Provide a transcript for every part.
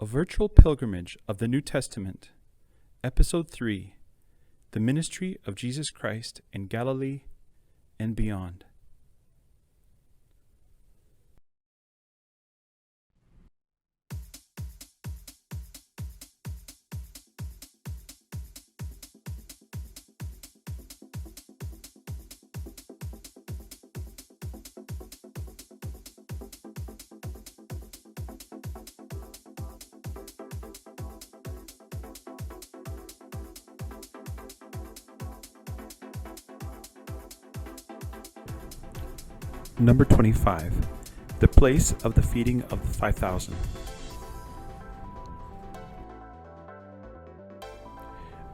A Virtual Pilgrimage of the New Testament, Episode 3, The Ministry of Jesus Christ in Galilee and Beyond. Number 25. The place of the feeding of the 5,000.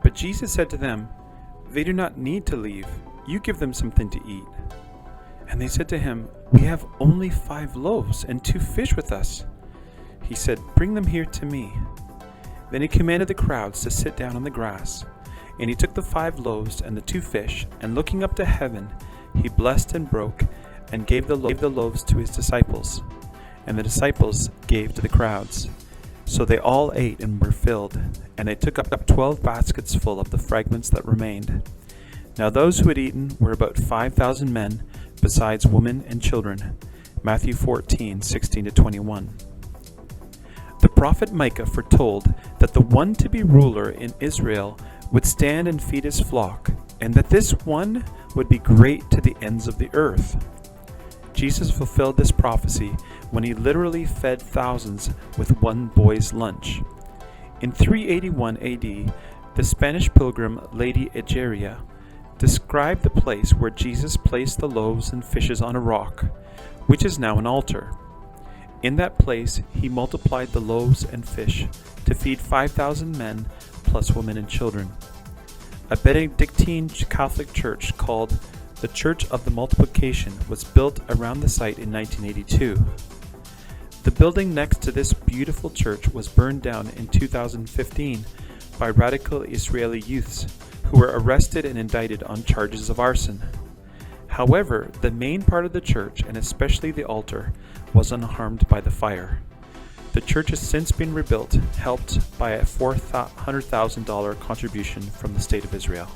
But Jesus said to them, "They do not need to leave. You give them something to eat." And they said to him, "We have only 5 loaves and 2 fish with us." He said, "Bring them here to me." Then he commanded the crowds to sit down on the grass. And he took the 5 loaves and the 2 fish, and looking up to heaven, he blessed and broke, and gave the loaves to his disciples, and the disciples gave to the crowds. So they all ate and were filled, and they took up 12 baskets full of the fragments that remained. Now those who had eaten were about 5,000 men, besides women and children. Matthew 14:16-21. The prophet Micah foretold that the one to be ruler in Israel would stand and feed his flock, and that this one would be great to the ends of the earth. Jesus fulfilled this prophecy when he literally fed thousands with one boy's lunch. In 381 AD, the Spanish pilgrim Lady Egeria described the place where Jesus placed the loaves and fishes on a rock, which is now an altar. In that place, he multiplied the loaves and fish to feed 5,000 men plus women and children. A Benedictine Catholic church called the Church of the Multiplication was built around the site in 1982. The building next to this beautiful church was burned down in 2015 by radical Israeli youths who were arrested and indicted on charges of arson. However, the main part of the church, and especially the altar, was unharmed by the fire. The church has since been rebuilt, helped by a $400,000 contribution from the State of Israel.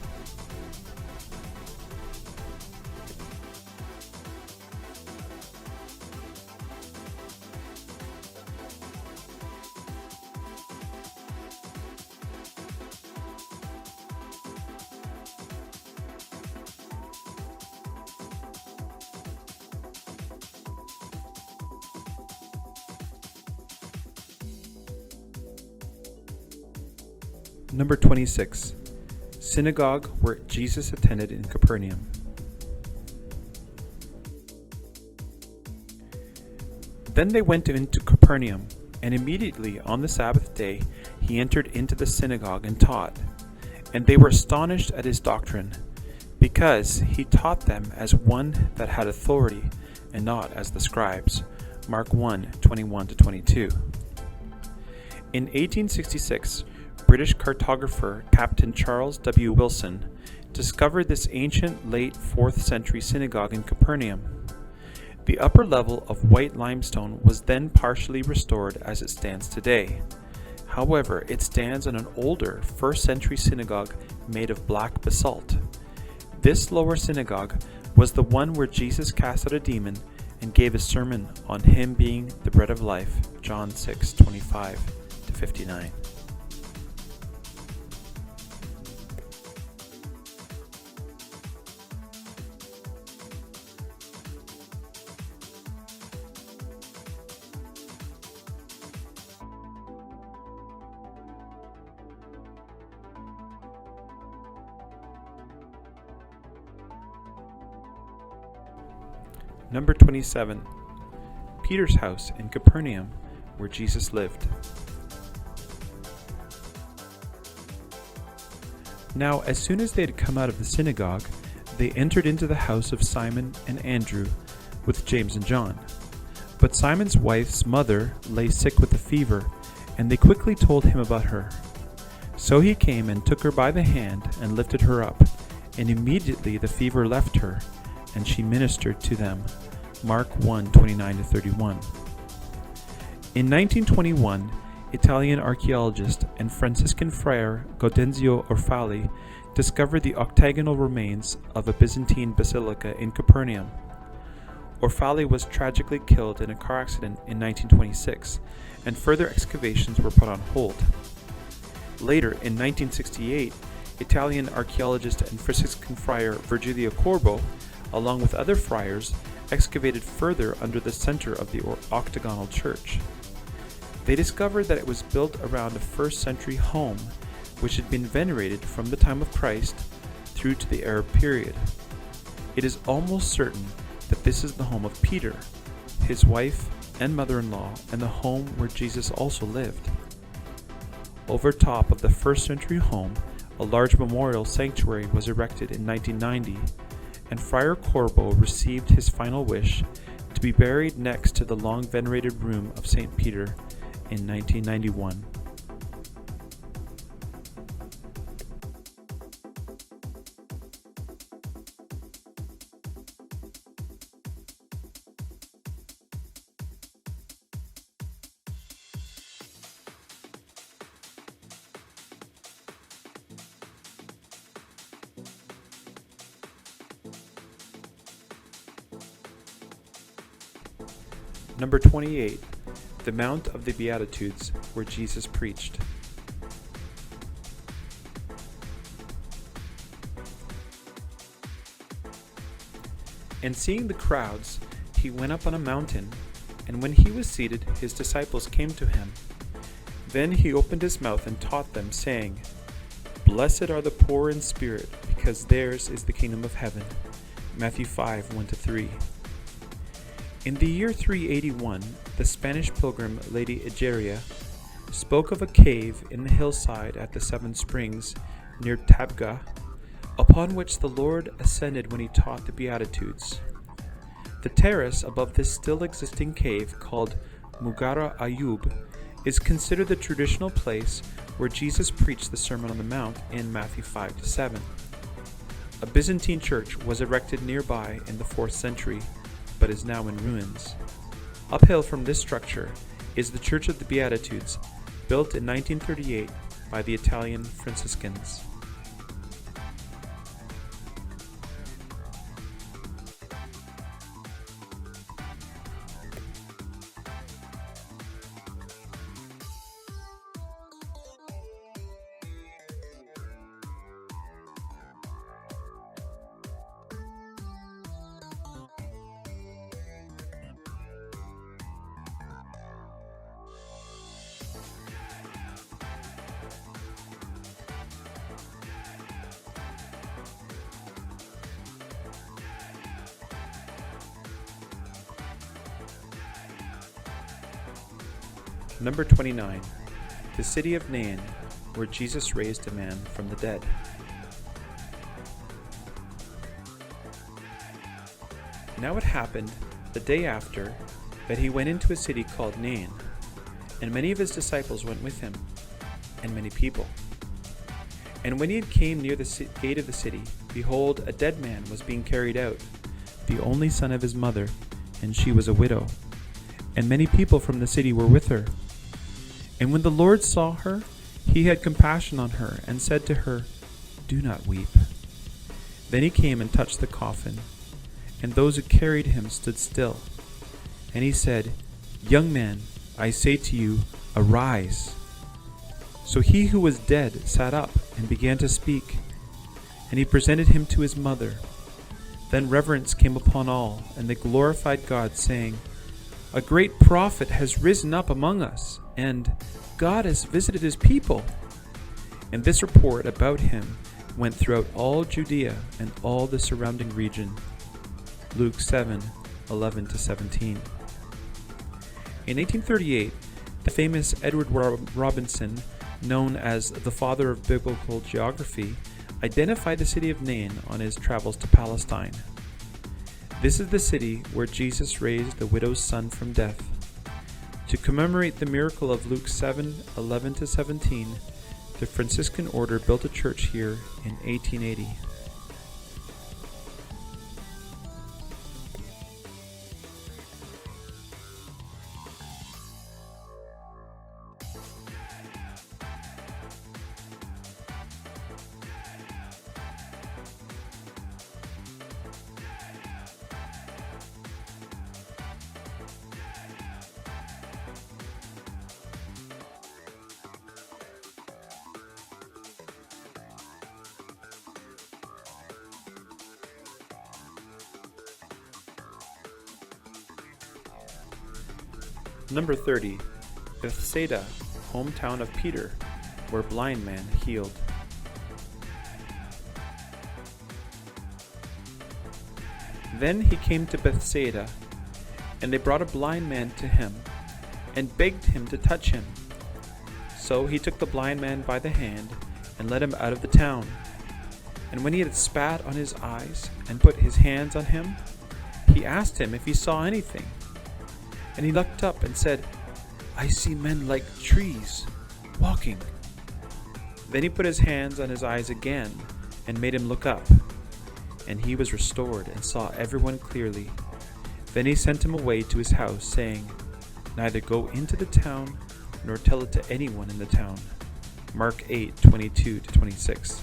Number 26. Synagogue where Jesus attended in Capernaum. Then they went into Capernaum, and immediately on the Sabbath day he entered into the synagogue and taught. And they were astonished at his doctrine, because he taught them as one that had authority, and not as the scribes. Mark 1:21-22. In 1866, British cartographer Captain Charles W. Wilson discovered this ancient late 4th century synagogue in Capernaum. The upper level of white limestone was then partially restored as it stands today. However, it stands on an older 1st century synagogue made of black basalt. This lower synagogue was the one where Jesus cast out a demon and gave a sermon on him being the bread of life, John 6:25-59. Number 27. Peter's house in Capernaum, where Jesus lived. Now, as soon as they had come out of the synagogue, they entered into the house of Simon and Andrew with James and John. But Simon's wife's mother lay sick with a fever, and they quickly told him about her. So he came and took her by the hand and lifted her up, and immediately the fever left her, and she ministered to them. Mark 1:29-31. In 1921, Italian archaeologist and Franciscan friar Gaudenzio Orfali discovered the octagonal remains of a Byzantine basilica in Capernaum. Orfali was tragically killed in a car accident in 1926, and further excavations were put on hold. Later, in 1968, Italian archaeologist and Franciscan friar Virgilio Corbo, along with other friars, excavated further under the center of the octagonal church. They discovered that it was built around a first-century home, which had been venerated from the time of Christ through to the Arab period. It is almost certain that this is the home of Peter, his wife and mother-in-law, and the home where Jesus also lived. Over top of the first-century home, a large memorial sanctuary was erected in 1990, and Friar Corbo received his final wish to be buried next to the long-venerated room of St. Peter in 1991. Number 28. The Mount of the Beatitudes, where Jesus preached. And seeing the crowds, he went up on a mountain, and when he was seated, his disciples came to him. Then he opened his mouth and taught them, saying, Blessed are the poor in spirit, because theirs is the kingdom of heaven. Matthew 5, 1-3. In the year 381, the Spanish pilgrim Lady Egeria spoke of a cave in the hillside at the Seven Springs near Tabgha, upon which the Lord ascended when he taught the Beatitudes. The terrace above this still existing cave, called Mugara Ayub, is considered the traditional place where Jesus preached the Sermon on the Mount in Matthew 5-7. A Byzantine church was erected nearby in the 4th century, but is now in ruins. Uphill from this structure is the Church of the Beatitudes, built in 1938 by the Italian Franciscans. Number 29. The city of Nain, where Jesus raised a man from the dead. Now it happened, the day after, that he went into a city called Nain, and many of his disciples went with him, and many people. And when he had came near the gate of the city, behold, a dead man was being carried out, the only son of his mother, and she was a widow. And many people from the city were with her. And when the Lord saw her, he had compassion on her, and said to her, Do not weep. Then he came and touched the coffin, and those who carried him stood still. And he said, Young man, I say to you, arise. So he who was dead sat up and began to speak, and he presented him to his mother. Then reverence came upon all, and they glorified God, saying, A great prophet has risen up among us, and God has visited his people. And this report about him went throughout all Judea and all the surrounding region. Luke 7, 11-17. In 1838, the famous Edward Robinson, known as the father of biblical geography, identified the city of Nain on his travels to Palestine. This is the city where Jesus raised the widow's son from death. To commemorate the miracle of Luke 7, 11-17, the Franciscan order built a church here in 1880. Number 30. Bethsaida, hometown of Peter, where blind man healed. Then he came to Bethsaida, and they brought a blind man to him, and begged him to touch him. So he took the blind man by the hand, and led him out of the town. And when he had spat on his eyes, and put his hands on him, he asked him if he saw anything. And he looked up and said, I see men like trees, walking. Then he put his hands on his eyes again, and made him look up. And he was restored, and saw everyone clearly. Then he sent him away to his house, saying, Neither go into the town, nor tell it to anyone in the town. Mark 8:22-26.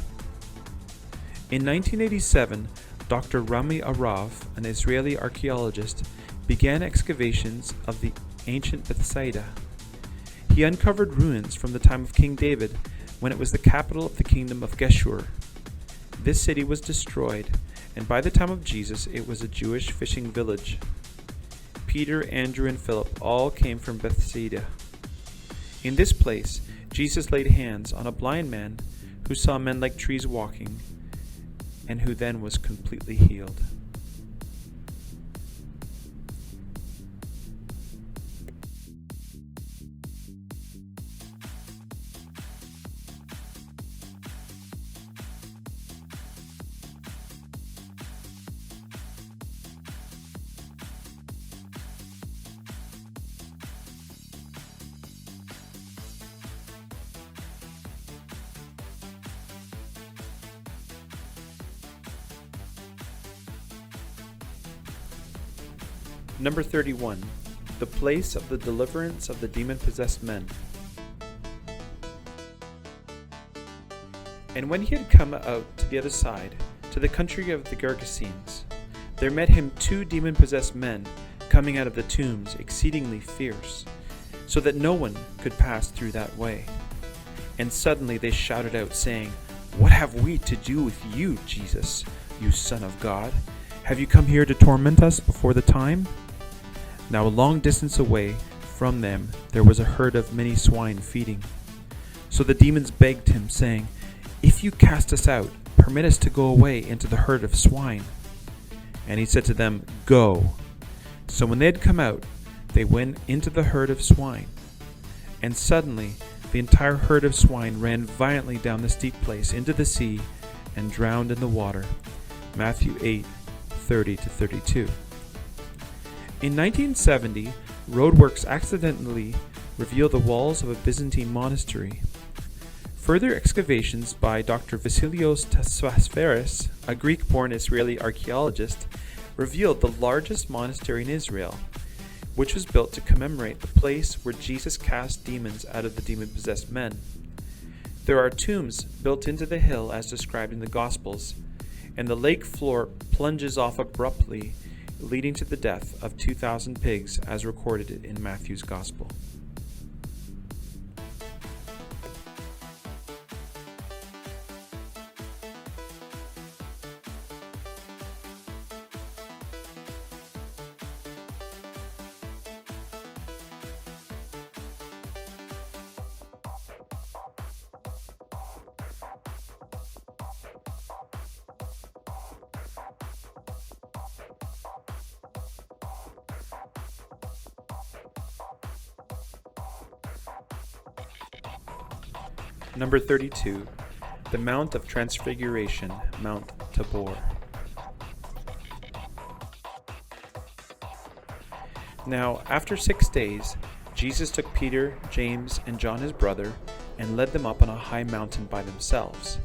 In 1987, Dr. Rami Arav, an Israeli archaeologist, began excavations of the ancient Bethsaida. He uncovered ruins from the time of King David, when it was the capital of the kingdom of Geshur. This city was destroyed, and by the time of Jesus it was a Jewish fishing village. Peter, Andrew, and Philip all came from Bethsaida. In this place, Jesus laid hands on a blind man who saw men like trees walking, and who then was completely healed. Number 31. The place of the deliverance of the demon-possessed men. And when he had come out to the other side, to the country of the Gergesenes, there met him 2 demon-possessed men coming out of the tombs, exceedingly fierce, so that no one could pass through that way. And suddenly they shouted out, saying, What have we to do with you, Jesus, you Son of God? Have you come here to torment us before the time? Now a long distance away from them there was a herd of many swine feeding. So the demons begged him, saying, If you cast us out, permit us to go away into the herd of swine. And he said to them, Go. So when they had come out, they went into the herd of swine. And suddenly the entire herd of swine ran violently down the steep place into the sea and drowned in the water. Matthew 8:30-32. In 1970, roadworks accidentally revealed the walls of a Byzantine monastery. Further excavations by Dr. Vasilios Tasfasferis, a Greek-born Israeli archaeologist, revealed the largest monastery in Israel, which was built to commemorate the place where Jesus cast demons out of the demon-possessed men. There are tombs built into the hill as described in the Gospels, and the lake floor plunges off abruptly, leading to the death of 2,000 pigs as recorded in Matthew's Gospel. Number 32. The Mount of Transfiguration, Mount Tabor. Now, after 6 days, Jesus took Peter, James, and John his brother, and led them up on a high mountain by themselves.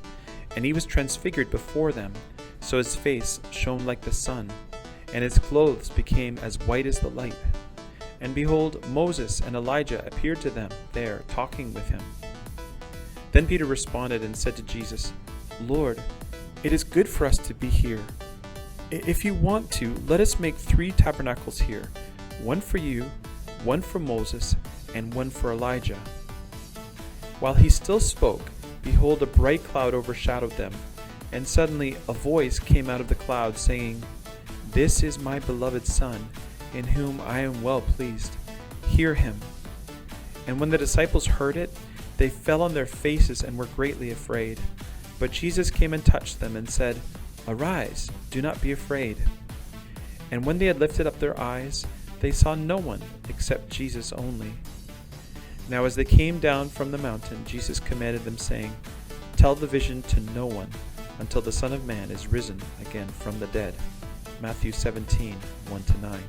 And he was transfigured before them, so his face shone like the sun, and his clothes became as white as the light. And behold, Moses and Elijah appeared to them there, talking with him. Then Peter responded and said to Jesus, Lord, it is good for us to be here. If you want to, let us make 3 tabernacles here, one for you, one for Moses, and one for Elijah. While he still spoke, behold, a bright cloud overshadowed them, and suddenly a voice came out of the cloud saying, This is my beloved Son, in whom I am well pleased. "Hear him." And when the disciples heard it, they fell on their faces and were greatly afraid. But Jesus came and touched them and said, "Arise, do not be afraid." And when they had lifted up their eyes, they saw no one except Jesus only. Now as they came down from the mountain, Jesus commanded them, saying, "Tell the vision to no one until the Son of Man is risen again from the dead." Matthew 17, 1-9.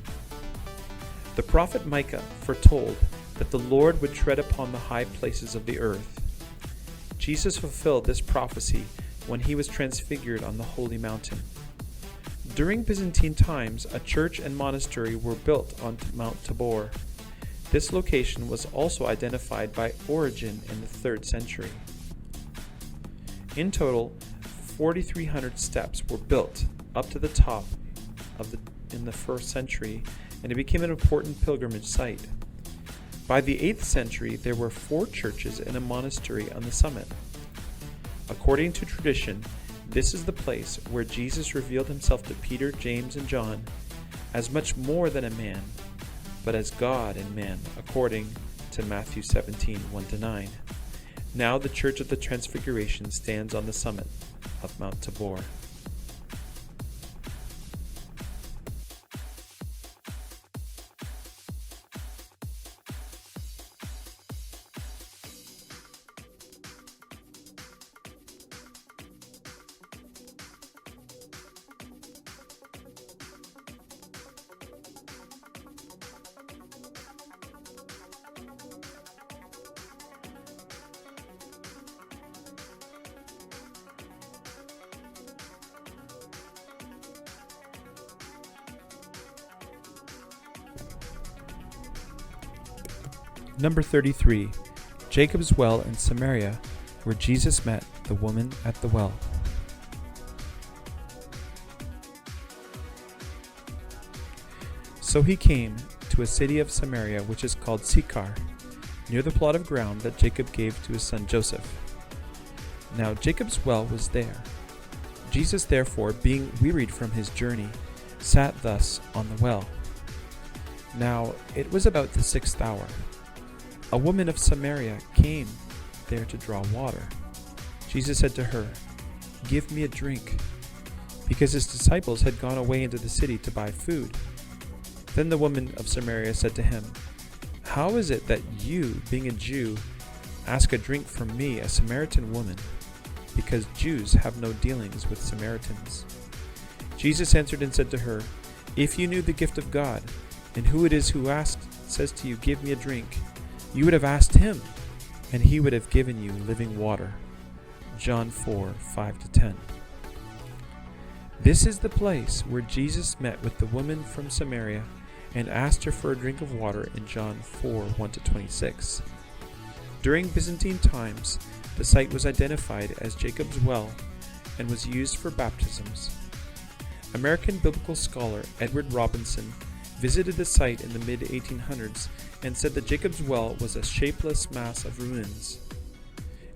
The prophet Micah foretold that the Lord would tread upon the high places of the earth. Jesus fulfilled this prophecy when he was transfigured on the holy mountain. During Byzantine times, a church and monastery were built on Mount Tabor. This location was also identified by Origen in the 3rd century. In total, 4,300 steps were built up to the top in the 1st century, and it became an important pilgrimage site. By the 8th century, there were 4 churches and a monastery on the summit. According to tradition, this is the place where Jesus revealed himself to Peter, James, and John as much more than a man, but as God and man, according to Matthew 17, 1-9. Now the Church of the Transfiguration stands on the summit of Mount Tabor. Number 33. Jacob's well in Samaria, where Jesus met the woman at the well. So he came to a city of Samaria which is called Sychar, near the plot of ground that Jacob gave to his son Joseph. Now Jacob's well was there. Jesus therefore, being wearied from his journey, sat thus on the well. Now it was about the 6th hour. A woman of Samaria came there to draw water. Jesus said to her, "Give me a drink," because his disciples had gone away into the city to buy food. Then the woman of Samaria said to him, "How is it that you, being a Jew, ask a drink from me, a Samaritan woman?" Because Jews have no dealings with Samaritans. Jesus answered and said to her, "If you knew the gift of God, and who it is who says to you, 'Give me a drink,' you would have asked him, and he would have given you living water." John 4, 5-10. This is the place where Jesus met with the woman from Samaria and asked her for a drink of water in John 4, 1-26. During Byzantine times, the site was identified as Jacob's well and was used for baptisms. American biblical scholar Edward Robinson visited the site in the mid-1800s and said that Jacob's well was a shapeless mass of ruins.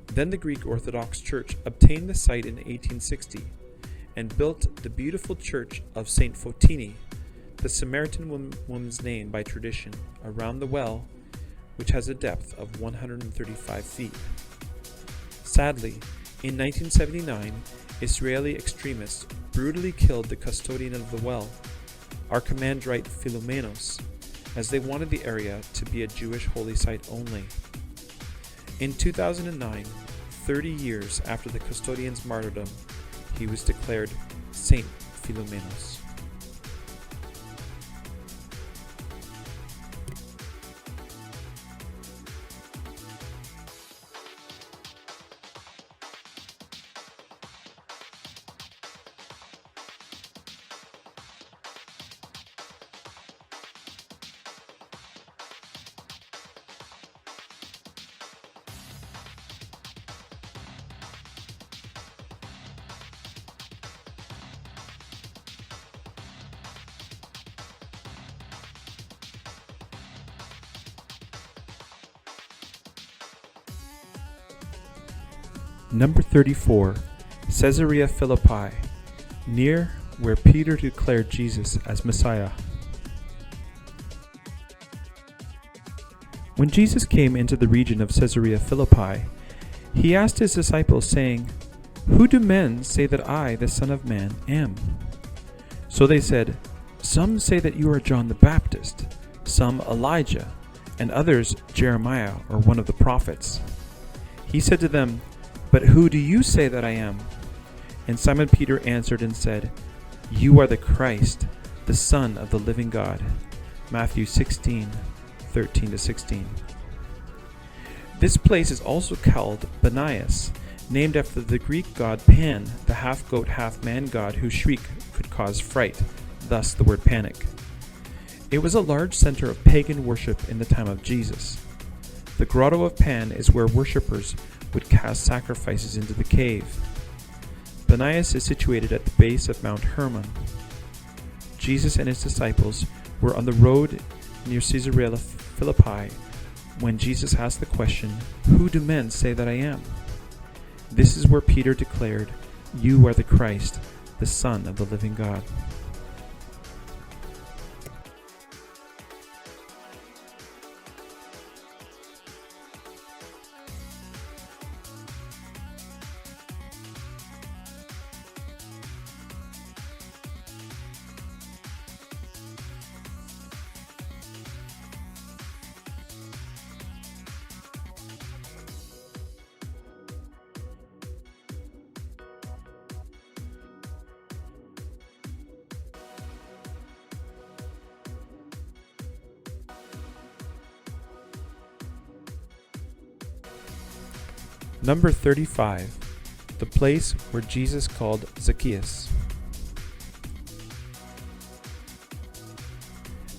Then the Greek Orthodox Church obtained the site in 1860 and built the beautiful church of St. Fotini, the Samaritan woman's name by tradition, around the well, which has a depth of 135 feet. Sadly, in 1979, Israeli extremists brutally killed the custodian of the well, Archimandrite Philomenos, as they wanted the area to be a Jewish holy site only. In 2009, 30 years after the custodian's martyrdom, he was declared Saint Philomenos. Number 34. Caesarea Philippi, near where Peter declared Jesus as Messiah. When Jesus came into the region of Caesarea Philippi, he asked his disciples, saying, "Who do men say that I, the Son of Man, am?" So they said, "Some say that you are John the Baptist, some Elijah, and others Jeremiah or one of the prophets." He said to them, "But who do you say that I am?" And Simon Peter answered and said, "You are the Christ, the Son of the living God." Matthew 16:13-16. This place is also called Banias, named after the Greek god Pan, the half-goat, half-man god whose shriek could cause fright, thus the word panic. It was a large center of pagan worship in the time of Jesus. The grotto of Pan is where worshippers would cast sacrifices into the cave. Banias is situated at the base of Mount Hermon. Jesus and his disciples were on the road near Caesarea Philippi when Jesus asked the question, "Who do men say that I am?" This is where Peter declared, "You are the Christ, the Son of the living God." Number 35. The place where Jesus called Zacchaeus.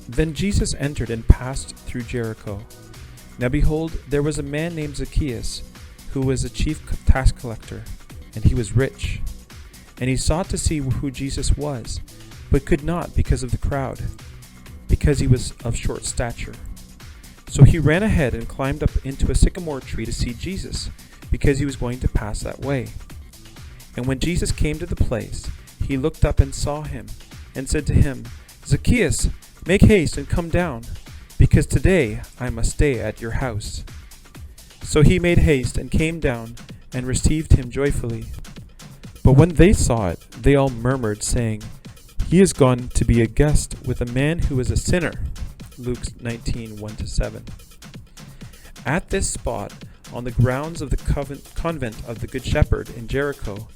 Then Jesus entered and passed through Jericho. Now behold, there was a man named Zacchaeus, who was a chief tax collector, and he was rich. And he sought to see who Jesus was, but could not because of the crowd, because he was of short stature. So he ran ahead and climbed up into a sycamore tree to see Jesus, because he was going to pass that way. And when Jesus came to the place, he looked up and saw him, and said to him, "Zacchaeus, make haste and come down, because today I must stay at your house." So he made haste and came down and received him joyfully. But when they saw it, they all murmured, saying, "He is gone to be a guest with a man who is a sinner." Luke 19:1-7. At this spot, on the grounds of the convent of the Good Shepherd in Jericho,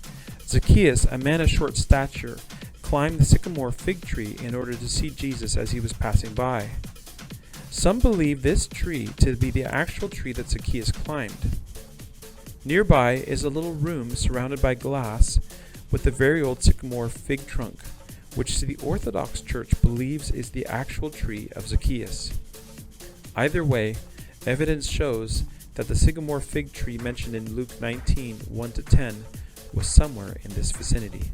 Zacchaeus, a man of short stature, climbed the sycamore fig tree in order to see Jesus as he was passing by. Some believe this tree to be the actual tree that Zacchaeus climbed. Nearby is a little room surrounded by glass with the very old sycamore fig trunk, which the Orthodox Church believes is the actual tree of Zacchaeus. Either way, evidence shows that the sycamore fig tree mentioned in Luke 19:1-10 was somewhere in this vicinity.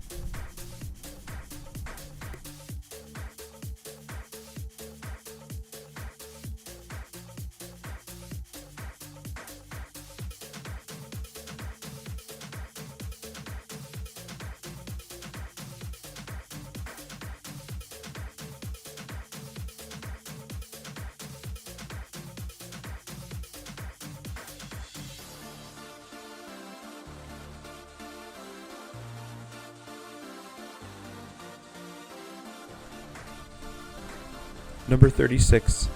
Number 36.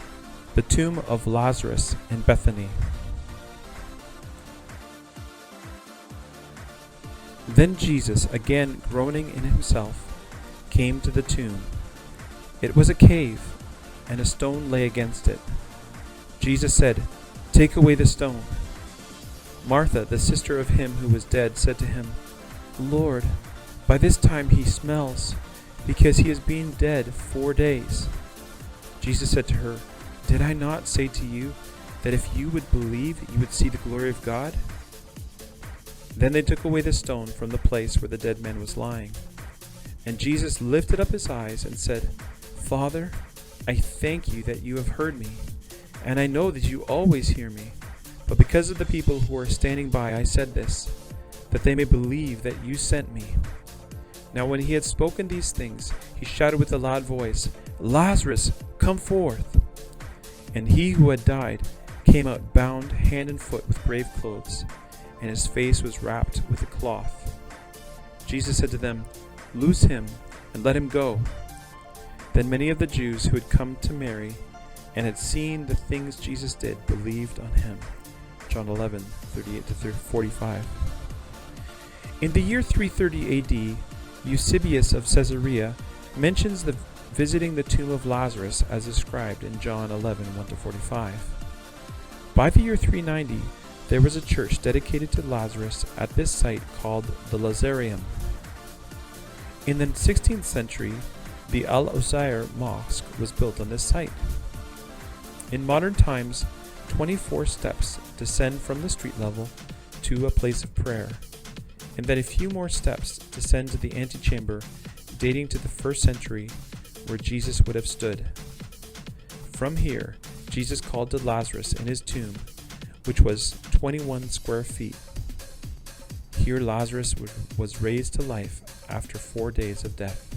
The tomb of Lazarus in Bethany. Then Jesus, again groaning in himself, came to the tomb. It was a cave, and a stone lay against it. Jesus said, "Take away the stone." Martha, the sister of him who was dead, said to him, "Lord, by this time he smells, because he has been dead 4 days." Jesus said to her, "Did I not say to you that if you would believe, you would see the glory of God?" Then they took away the stone from the place where the dead man was lying. And Jesus lifted up his eyes and said, "Father, I thank you that you have heard me, and I know that you always hear me. But because of the people who are standing by, I said this, that they may believe that you sent me." Now when he had spoken these things, he shouted with a loud voice, "Lazarus, come forth!" And he who had died came out bound hand and foot with grave clothes, and his face was wrapped with a cloth. Jesus said to them, "Loose him and let him go." Then many of the Jews who had come to Mary and had seen the things Jesus did believed on him. John 11:38-45. In the year 330 AD, Eusebius of Caesarea mentions the visiting the tomb of Lazarus as described in John 11:1-45. By the year 390, there was a church dedicated to Lazarus at this site called the Lazarium. In the 16th century, the Al-Uzair Mosque was built on this site. In modern times, 24 steps descend from the street level to a place of prayer, and then a few more steps descend to the antechamber dating to the 1st century where Jesus would have stood. From here, Jesus called to Lazarus in his tomb, which was 21 square feet. Here Lazarus was raised to life after 4 days of death.